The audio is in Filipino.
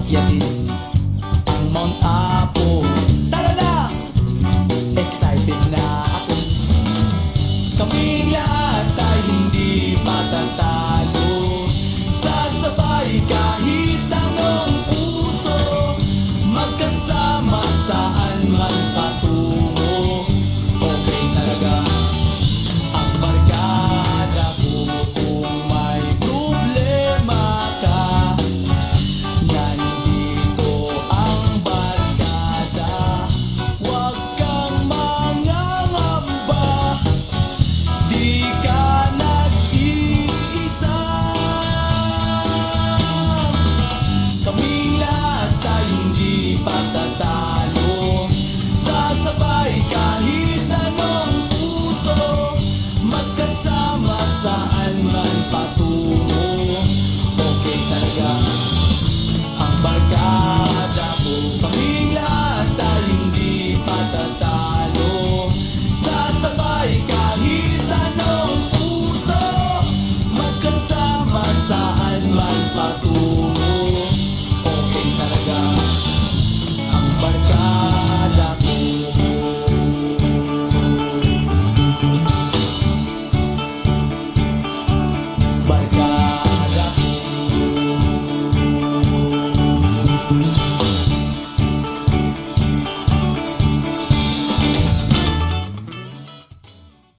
akyatin ang Mount Apo. Tara na! Excited na ako. Kaming lahat ay hindi patatalo. Sasabay kahit anong puso, magkasama saan man patungo. Okay talaga ang barkada ko. Kung may problema ka, nandito ang barkada. Huwag kang mangangamba, di ka nag-iisa. Kaming lahat ay hindi patatalo. Sasabay kahit anong puso, magkasama saan man patungo. Okay talaga ang barkada ko. Kaming lahat ay hindi patatalo. Sasabay kahit anong puso, magkasama saan man patungo.